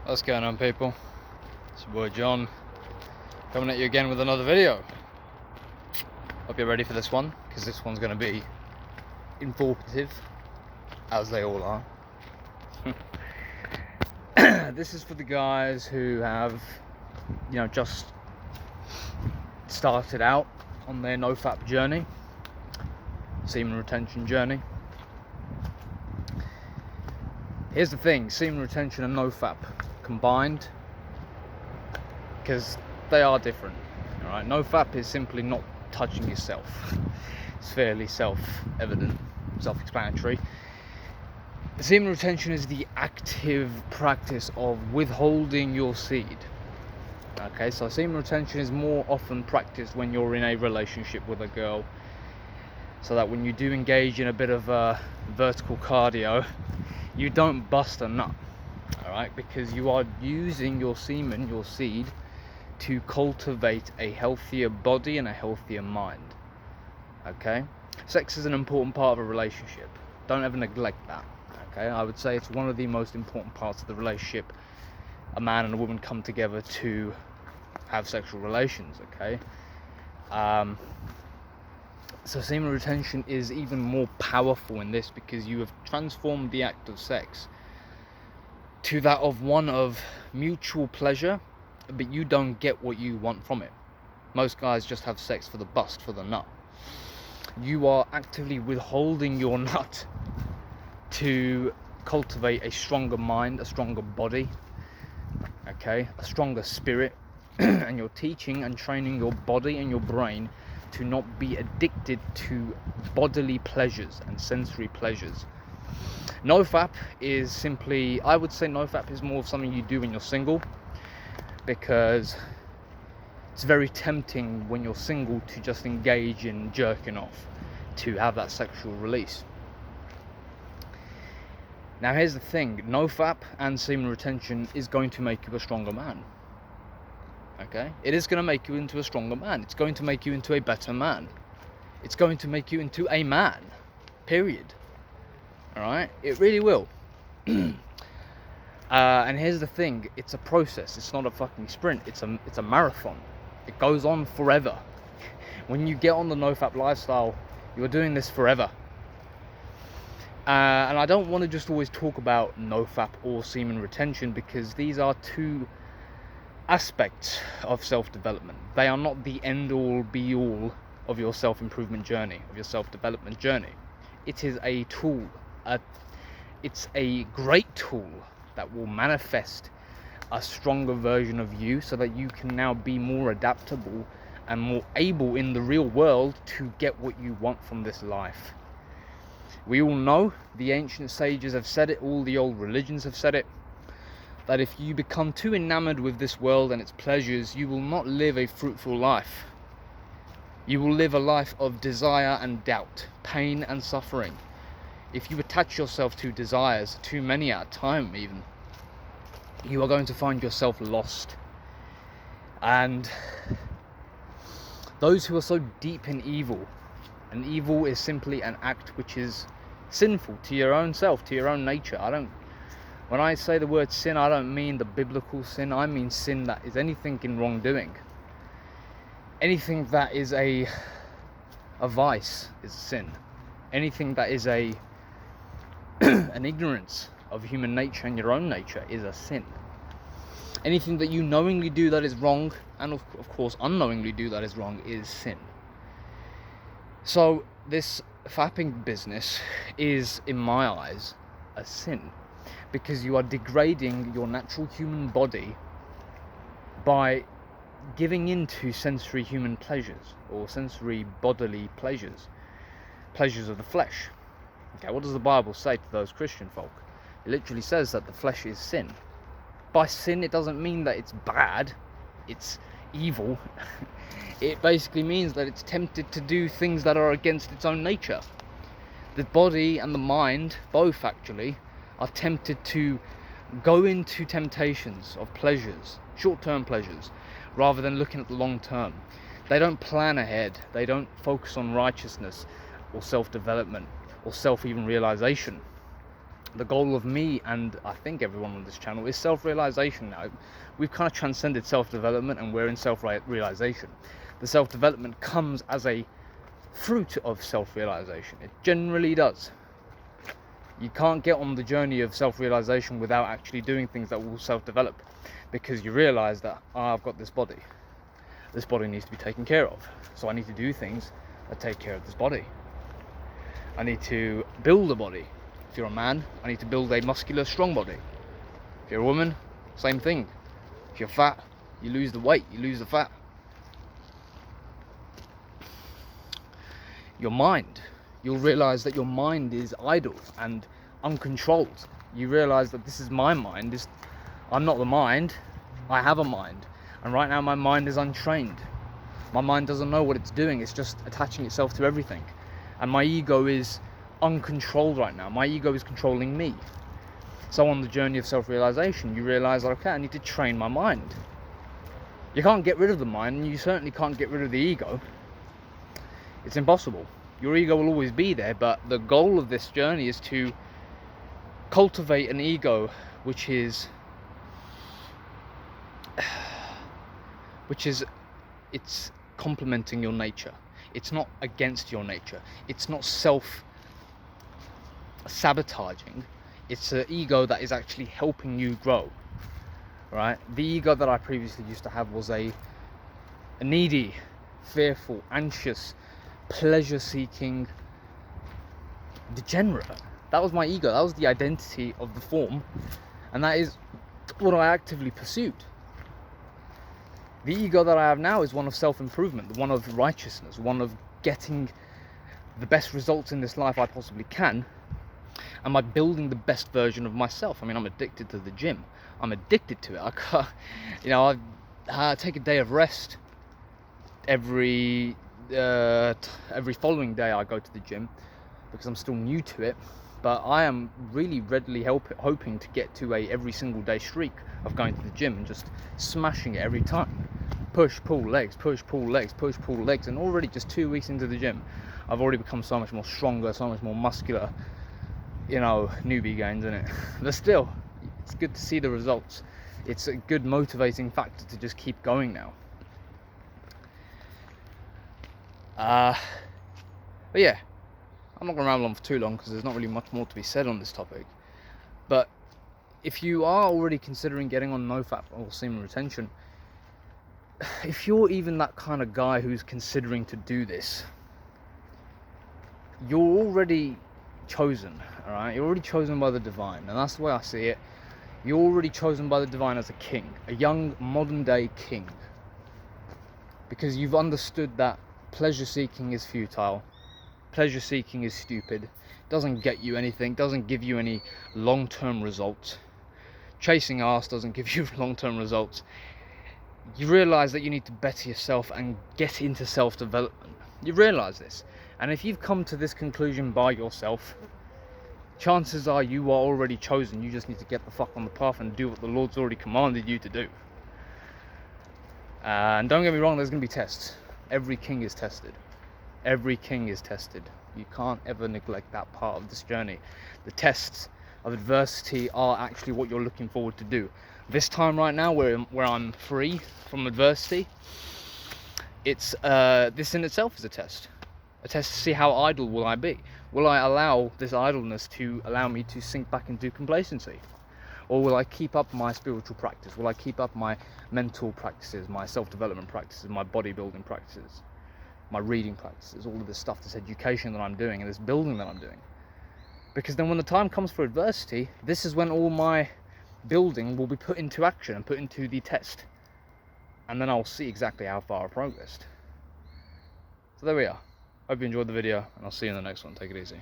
What's going on, people? It's your boy John, coming at you again with another video. Hope you're ready for this one, because this one's going to be informative, as they all are. This is for the guys who have, just started out on their NoFap journey, semen retention journey. Here's the thing: semen retention and NoFap combined, because they are different. All right, NoFap is simply not touching yourself. It's fairly self-evident, self-explanatory. Semen retention is the active practice of withholding your seed. Okay, so semen retention is more often practiced when you're in a relationship with a girl, so that when you do engage in a bit of vertical cardio, you don't bust a nut. Alright, because you are using your semen, your seed, to cultivate a healthier body and a healthier mind. Okay? Sex is an important part of a relationship. Don't ever neglect that. Okay? I would say it's one of the most important parts of the relationship. A man and a woman come together to have sexual relations. Okay? So semen retention is even more powerful in this, because you have transformed the act of sex to that of one of mutual pleasure, but you don't get what you want from it. Most guys just have sex for the bust, for the nut. You are actively withholding your nut to cultivate a stronger mind, a stronger body, okay, a stronger spirit, and you're teaching and training your body and your brain to not be addicted to bodily pleasures and sensory pleasures. NoFap is simply, I would say NoFap is more of something you do when you're single, because it's very tempting when you're single to just engage in jerking off, to have that sexual release. Now here's the thing: NoFap and semen retention is going to make you a stronger man. Okay? It is going to make you into a stronger man. It's going to make you into a better man. It's going to make you into a man. Period. Alright? It really will. And here's the thing: it's a process. It's not a fucking sprint. It's a marathon. It goes on forever. When you get on the NoFap lifestyle, you're doing this forever. And I don't want to just always talk about NoFap or semen retention, because these are two aspects of self-development. They are not the end-all, be-all of your self-improvement journey, of your self-development journey. It is a tool. It's a great tool that will manifest a stronger version of you, so that you can now be more adaptable and more able in the real world to get what you want from this life. We all know, the ancient sages have said it, all the old religions have said it, that if you become too enamored with this world and its pleasures, you will not live a fruitful life. You will live a life of desire and doubt, pain and suffering. If you attach yourself to desires, too many at a time even, you are going to find yourself lost. And those who are so deep in evil, and evil is simply an act which is sinful to your own self, to your own nature. When I say the word sin, I don't mean the biblical sin. I mean sin that is anything in wrongdoing. Anything that is a vice is sin. Anything that is an ignorance of human nature and your own nature is a sin. Anything that you knowingly do that is wrong, and of course unknowingly do that is wrong, is sin. So this fapping business is, in my eyes, a sin, because you are degrading your natural human body by giving into sensory human pleasures, or sensory bodily pleasures of the flesh. Okay, what does the Bible say to those Christian folk? It literally says that the flesh is sin. By sin, it doesn't mean that it's bad, it's evil. It basically means that it's tempted to do things that are against its own nature. The body and the mind, both actually, are tempted to go into temptations of pleasures, short-term pleasures, rather than looking at the long term. They don't plan ahead. They don't focus on righteousness or self-development or self-even realization. The goal of me, and I think everyone on this channel, is self-realization now. We've kind of transcended self-development and we're in self-realization. The self-development comes as a fruit of self-realization. It generally does. You can't get on the journey of self-realization without actually doing things that will self-develop, because you realize that, I've got this body needs to be taken care of, so I need to do things that take care of this body. I need to build a body. If you're a man, I need to build a muscular, strong body. If you're a woman, same thing. If you're fat, you lose the weight, you lose the fat. Your mind, you'll realize that your mind is idle and uncontrolled. You realize that this is my mind. I'm not the mind, I have a mind. And right now my mind is untrained. My mind doesn't know what it's doing, it's just attaching itself to everything. And my ego is uncontrolled right now. My ego is controlling me. So on the journey of self-realization, you realize, okay, I need to train my mind. You can't get rid of the mind, and you certainly can't get rid of the ego. It's impossible. Your ego will always be there, but the goal of this journey is to cultivate an ego which is it's complementing your nature. It's not against your nature. It's not self-sabotaging. It's an ego that is actually helping you grow, right? The ego that I previously used to have was a needy, fearful, anxious, pleasure-seeking degenerate. That was my ego. That was the identity of the form, and that is what I actively pursued. The ego that I have now is one of self-improvement, one of righteousness, one of getting the best results in this life I possibly can, and by building the best version of myself. I mean, I'm addicted to the gym. I'm addicted to it. I can't, I take a day of rest every following day. I go to the gym because I'm still new to it, but I am really readily hoping to get to a every single day streak of going to the gym and just smashing it every time. Push, pull, legs, push, pull, legs, push, pull, legs. And already just 2 weeks into the gym, I've already become so much more stronger, so much more muscular. Newbie gains, isn't it? But still, it's good to see the results. It's a good motivating factor to just keep going now. But yeah, I'm not going to ramble on for too long because there's not really much more to be said on this topic. But if you are already considering getting on NoFap or semen retention, if you're even that kind of guy who's considering to do this, you're already chosen, all right? You're already chosen by the divine, and that's the way I see it. You're already chosen by the divine as a king, a young modern day king, because you've understood that pleasure seeking is futile, pleasure seeking is stupid, doesn't get you anything, doesn't give you any long-term results. Chasing ass doesn't give you long-term results. You realize that you need to better yourself and get into self-development. You realize this, and if you've come to this conclusion by yourself, chances are you are already chosen. You just need to get the fuck on the path and do what the Lord's already commanded you to do. And don't get me wrong, there's going to be tests. Every king is tested. Every king is tested. You can't ever neglect that part of this journey. The tests of adversity are actually what you're looking forward to do. This time right now, where I'm free from adversity, it's this in itself is a test to see how idle will I be. Will I allow this idleness to allow me to sink back into complacency? Or will I keep up my spiritual practice? Will I keep up my mental practices, my self-development practices, my bodybuilding practices, my reading practices, all of this stuff, this education that I'm doing and this building that I'm doing? Because then when the time comes for adversity, this is when all my building will be put into action and put into the test. And then I'll see exactly how far I progressed. So there we are. Hope you enjoyed the video, and I'll see you in the next one. Take it easy.